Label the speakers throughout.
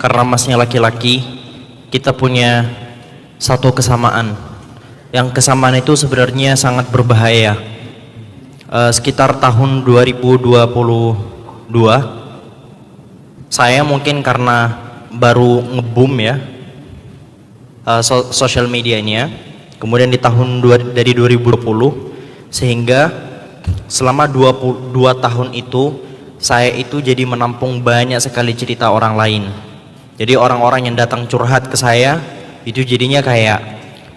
Speaker 1: karena masnya laki-laki, kita punya satu kesamaan. Yang kesamaan itu sebenarnya sangat berbahaya. Sekitar tahun 2022, saya mungkin karena baru nge-boom ya sosial medianya, kemudian di tahun dari 2020, sehingga selama 22 tahun itu saya itu jadi menampung banyak sekali cerita orang lain. Jadi orang-orang yang datang curhat ke saya itu jadinya kayak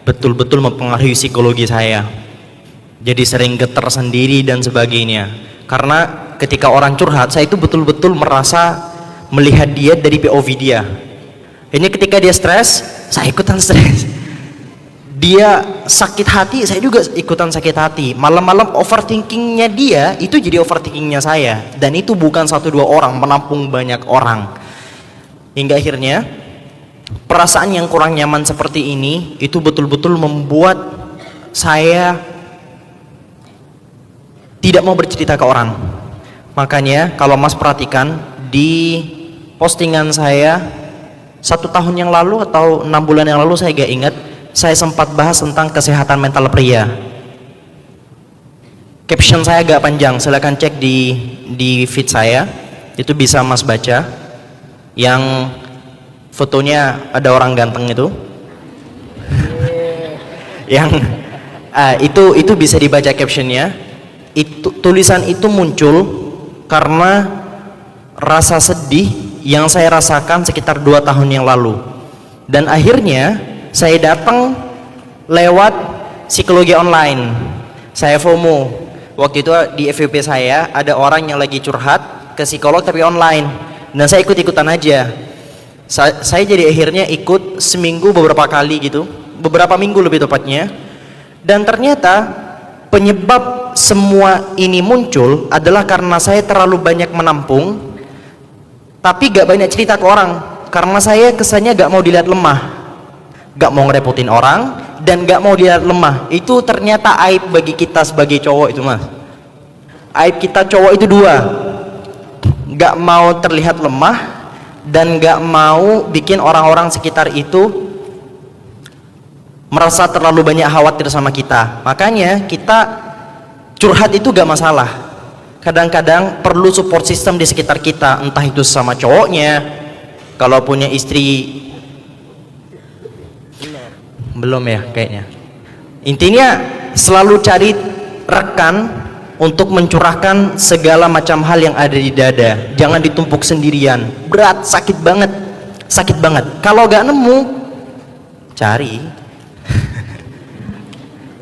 Speaker 1: betul-betul mempengaruhi psikologi saya. Jadi sering getar sendiri dan sebagainya. Karena ketika orang curhat, saya itu betul-betul merasa melihat dia dari POV dia. Ini ketika dia stres, saya ikutan stres. Dia sakit hati, saya juga ikutan sakit hati. Malam-malam overthinkingnya dia itu jadi overthinkingnya saya. Dan itu bukan 1-2 orang, menampung banyak orang. Hingga akhirnya perasaan yang kurang nyaman seperti ini itu betul-betul membuat saya tidak mau bercerita ke orang. Makanya kalau Mas perhatikan di postingan saya 1 tahun yang lalu atau 6 bulan yang lalu, saya gak ingat, saya sempat bahas tentang kesehatan mental pria. Caption saya agak panjang, silakan cek di feed saya, itu bisa Mas baca. Yang fotonya ada orang ganteng itu. Yang itu bisa dibaca captionnya. Tulisan itu muncul karena rasa sedih yang saya rasakan sekitar 2 tahun yang lalu. Dan akhirnya saya datang lewat psikologi online. Saya FOMO. Waktu itu di FYP saya ada orang yang lagi curhat ke psikolog tapi online. Dan saya ikut-ikutan aja. Saya jadi akhirnya ikut seminggu beberapa kali gitu. Beberapa minggu lebih tepatnya. Dan ternyata penyebab semua ini muncul adalah karena saya terlalu banyak menampung, tapi gak banyak cerita ke orang. Karena saya kesannya gak mau dilihat lemah, gak mau ngerepotin orang, dan gak mau dilihat lemah. Itu ternyata aib bagi kita sebagai cowok itu, Mas. Aib kita cowok itu 2, gak mau terlihat lemah dan gak mau bikin orang-orang sekitar itu merasa terlalu banyak khawatir sama kita. Makanya kita curhat itu gak masalah. Kadang-kadang perlu support system di sekitar kita, entah itu sama cowoknya, kalau punya istri. Belum ya kayaknya. Intinya selalu cari rekan untuk mencurahkan segala macam hal yang ada di dada. Jangan ditumpuk sendirian, berat, sakit banget. Sakit banget. Kalau gak nemu, cari.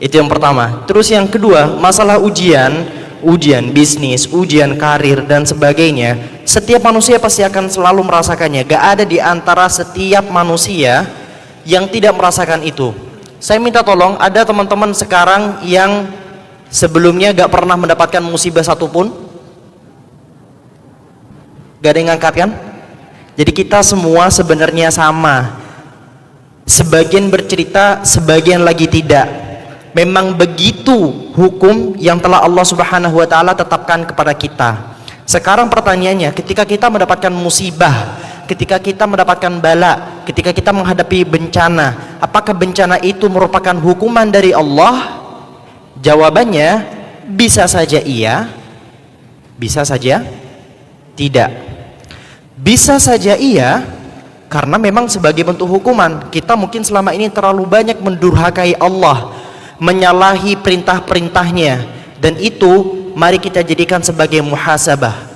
Speaker 1: Itu yang pertama. Terus yang kedua, masalah ujian bisnis, ujian karir dan sebagainya. Setiap manusia pasti akan selalu merasakannya. Gak ada di antara setiap manusia yang tidak merasakan itu. Saya minta tolong, ada teman-teman sekarang yang sebelumnya gak pernah mendapatkan musibah satupun? Gak ada yang ngangkat kan? Jadi kita semua sebenarnya sama. Sebagian bercerita, sebagian lagi tidak. Memang begitu hukum yang telah Allah Subhanahu wa taala tetapkan kepada kita. Sekarang pertanyaannya, ketika kita mendapatkan musibah, ketika kita mendapatkan bala, ketika kita menghadapi bencana, apakah bencana itu merupakan hukuman dari Allah? Jawabannya bisa saja iya, bisa saja tidak. Bisa saja iya, karena memang sebagai bentuk hukuman. Kita mungkin selama ini terlalu banyak mendurhakai Allah, menyalahi perintah-perintahnya, dan itu mari kita jadikan sebagai muhasabah.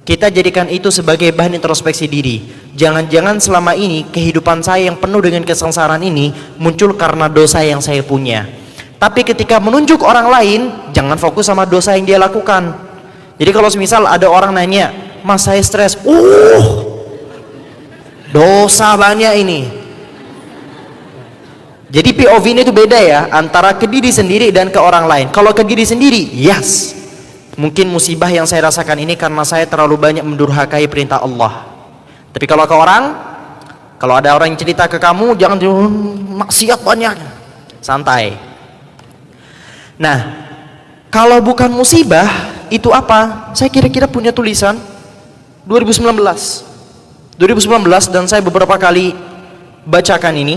Speaker 1: Kita jadikan itu sebagai bahan introspeksi diri. Jangan-jangan selama ini kehidupan saya yang penuh dengan kesengsaraan ini muncul karena dosa yang saya punya. Tapi ketika menunjuk orang lain, jangan fokus sama dosa yang dia lakukan. Jadi kalau semisal ada orang nanya, "Mas, saya stres." Dosa banyak ini. Jadi POV ini itu beda ya, antara ke diri sendiri dan ke orang lain. Kalau ke diri sendiri, yes, mungkin musibah yang saya rasakan ini karena saya terlalu banyak mendurhakai perintah Allah. Tapi kalau ke orang, kalau ada orang yang cerita ke kamu, jangan maksiat banyak, santai. Nah, kalau bukan musibah, itu apa? Saya kira-kira punya tulisan 2019. 2019, dan saya beberapa kali bacakan ini.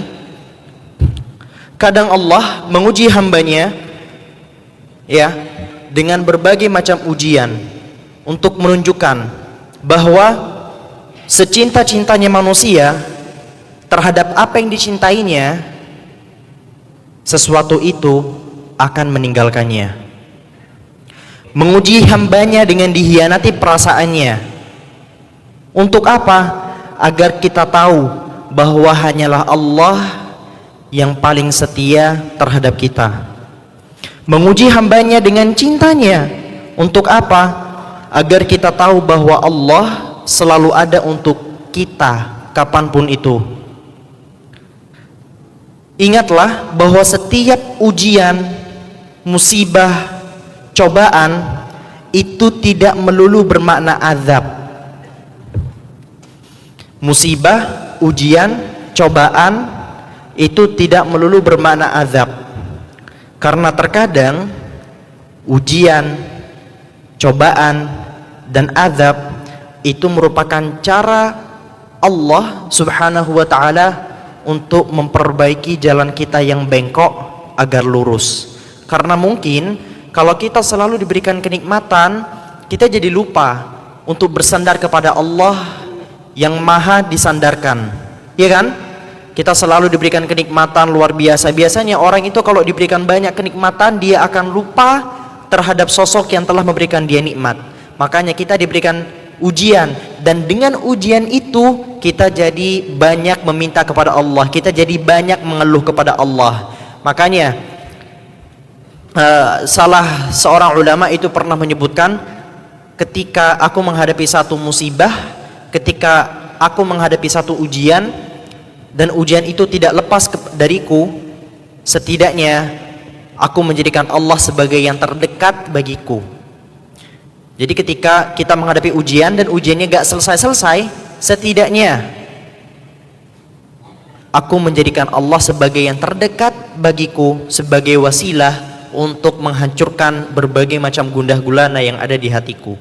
Speaker 1: Kadang Allah menguji hambanya ya dengan berbagai macam ujian untuk menunjukkan bahwa secinta-cintanya manusia terhadap apa yang dicintainya, sesuatu itu akan meninggalkannya. Menguji hambanya dengan dihianati perasaannya. Untuk apa? Agar kita tahu bahwa hanyalah Allah yang paling setia terhadap kita. Menguji hambanya dengan cintanya. Untuk apa? Agar kita tahu bahwa Allah selalu ada untuk kita kapanpun itu. Ingatlah bahwa setiap ujian, musibah, cobaan itu tidak melulu bermakna azab. Musibah, ujian, cobaan itu tidak melulu bermakna azab. Karena terkadang ujian, cobaan, dan azab itu merupakan cara Allah Subhanahu wa ta'ala untuk memperbaiki jalan kita yang bengkok agar lurus. Karena mungkin kalau kita selalu diberikan kenikmatan, kita jadi lupa untuk bersandar kepada Allah yang maha disandarkan, ya kan? Kita selalu diberikan kenikmatan luar biasa. Biasanya orang itu kalau diberikan banyak kenikmatan, dia akan lupa terhadap sosok yang telah memberikan dia nikmat. Makanya kita diberikan ujian, dan dengan ujian itu kita jadi banyak meminta kepada Allah, kita jadi banyak mengeluh kepada Allah. Makanya salah seorang ulama itu pernah menyebutkan, ketika aku menghadapi satu musibah, ketika aku menghadapi satu ujian, dan ujian itu tidak lepas dariku, setidaknya aku menjadikan Allah sebagai yang terdekat bagiku. Jadi ketika kita menghadapi ujian dan ujiannya gak selesai-selesai, setidaknya aku menjadikan Allah sebagai yang terdekat bagiku, sebagai wasilah untuk menghancurkan berbagai macam gundah gulana yang ada di hatiku.